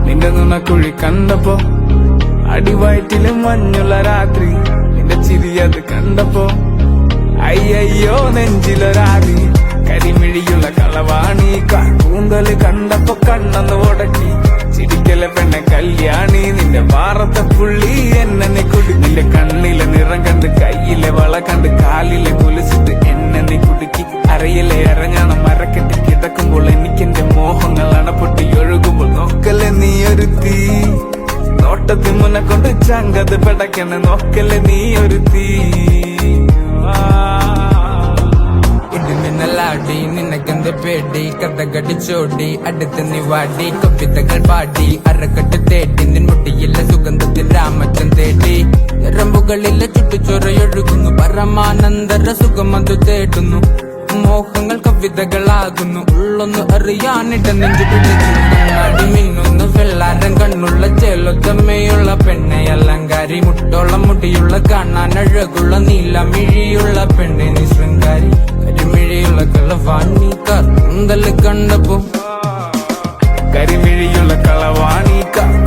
നിന്റെ നുണക്കുഴി കണ്ടപ്പോ അടിവയറ്റില് മഞ്ഞുള്ള രാത്രി നിന്റെ ചിരി അത് കണ്ടപ്പോ അയ്യോ നെഞ്ചിലൊരാതി കരിമിഴിയുള്ള കളവാണി കൂന്തല് കണ്ടപ്പോ കണ്ണന്ന് ഉടക്കി ചിരിക്കല പെണ്ണ കല്യാണി നിന്റെ വാറത്തെ പുള്ളി എന്നെ കുടി നിന്റെ കണ്ണിലെ നിറം കണ്ട് കയ്യിലെ വള കണ്ട് കാലിലെ കുലിച്ചിട്ട് എന്നെ കുടുക്കി അരയിലെ അരഞ്ഞാണം മരക്കെട്ടി കിടക്കുമ്പോൾ എനിക്കെന്റെ മോഹങ്ങൾ അണപ്പൊട്ടി ഒഴുകുമ്പോൾ നോക്കല്ലേ നീ ഒരു തീ നോട്ടത്തിൽ മുന്നെ കൊണ്ട് ചങ്കത് പെടക്കണ് നോക്കല്ലേ നീ ഒരു തീ ലാടി നിനക്കെന്ത് പേടി കഥകടിച്ചോടി അടുത്ത് നീ വാടി കവിതകൾ പാടി അരക്കെട്ട് തേടി നിൻ മുട്ടിയില്ല സുഗന്ധത്തിൽ രാമച്ചൻ തേടി ഞരമ്പുകളിലെ ചുട്ടുചൊറയൊഴുകുന്നു പരമാനന്ദര സുഖമതു തേടുന്നു മോഹങ്ങൾ കവിതകളാകുന്നു ഉള്ളൊന്ന് അറിയാനിട നെഞ്ചു പിടിച്ചു മിന്നുന്നു വെള്ളാരം കണ്ണുള്ള ചേലൊത്തമ്മയുള്ള പെണ്ണെ അലങ്കാരി മുട്ടോളം മുടിയുള്ള കാണാൻ അഴകുള്ള നീലമിഴിയുള്ള പെണ്ണെ നീ ശൃംഗാരി കരിമിഴിയുള്ള കളവാണി കൂന്തല് കണ്ടപ്പോ കരിമിഴിയുള്ള കളവാണി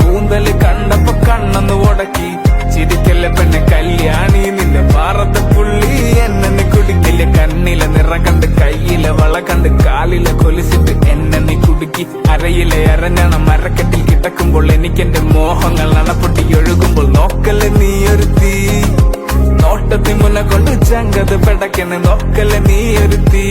കൂന്തല് കണ്ടപ്പോ കണ്ണന്ന് ഉടക്കി ചിരിക്കല്ലേ പെണ്ണെ കല്യാണി നിന്റെ പാറത്തെ പുള്ളി എന്നെ കുടുക്കില്ല കണ്ണിലെ നിറം കണ്ട് കയ്യിലെ വള കണ്ട് കാലിലെ കൊലിച്ചിട്ട് എന്നെ കുടുക്കി അരയിലെ അരഞ്ഞാണം മരക്കെട്ടിൽ കിടക്കുമ്പോൾ എനിക്കെന്റെ മോഹങ്ങൾ അണപ്പൊട്ടി ഒഴുകുമ്പോൾ നോക്കല്ലേ നീ ഒരു തീ നോട്ടത്തിൽ മുന്നെ കൊണ്ട് ചങ്കത് പെടക്കണ് നോക്കല്ലേ നീ ഒരു തീ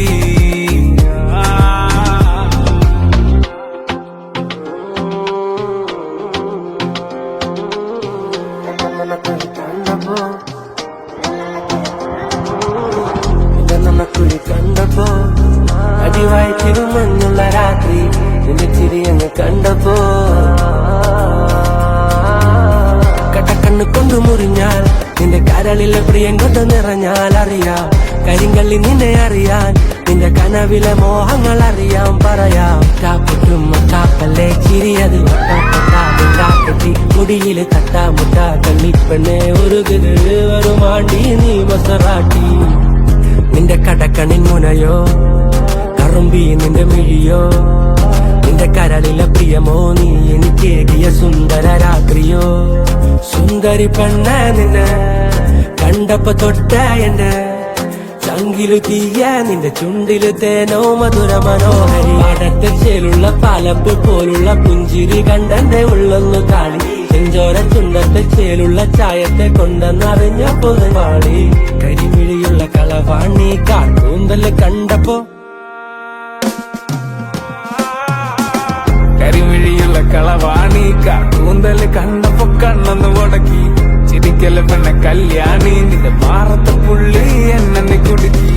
കുഴി കണ്ടപ്പോ അടിവായിത്തിരു മഞ്ഞുള്ള രാത്രി നിന്റെ ചിരിയങ്ങ് കണ്ടപ്പോ കടക്കണ്ണ് കൊണ്ടു മുറിഞ്ഞാൽ നിന്റെ കരളിലെ പ്രിയം കൊണ്ട് നിറഞ്ഞാൽ അറിയാം കരിങ്കള്ളി നിന്നെ അറിയാൻ നിന്റെ കനവിലെ മോഹങ്ങൾ അറിയാം പറയാം കാപ്പുറ്റും കാപ്പല്ലേ ചിരിയത് കാട്ടി മുടിയില് തട്ടാമുട്ട കണ്ണിപ്പെണ്ണെ ഒരു വരുമാണ്ടി നീ മസറാട്ടി നിന്റെ കടക്കണിൻ മുനയോ കറുമ്പി നിന്റെ മിഴിയോ നിന്റെ കരളിലെ പ്രിയമോ നീ എനിക്കേകിയ സുന്ദര രാത്രിയോ സുന്ദരി പെണ്ണ നിന്നെ കണ്ടപ്പോ തൊട്ട എന്റെ ചങ്കിലു തീയ നിന്റെ ചുണ്ടില് തേനോ മധുര മനോഹരി പാടത്തെ ചേലുള്ള പാലപ്പ് പോലുള്ള പുഞ്ചിരി കണ്ടെന്റെ ഉള്ളൊന്നു കാളി ചെഞ്ചോര ചുണ്ടത്തെ ചേലുള്ള ചായത്തെ കൊണ്ടെന്നറിഞ്ഞപ്പോ പാളി കരിമിഴിയുള്ള കളവാണി കൂന്തല് കണ്ടപ്പോ കരിമിഴിയുള്ള കളവാണി കൂന്തല് കണ്ടപ്പോ കണ്ണന്ന് ഉടക്കി ചിരിക്കല പെണ്ണ കല്യാണി നിന്റെ പാറത്തെ പുള്ളി എന്നെ കുടുക്കി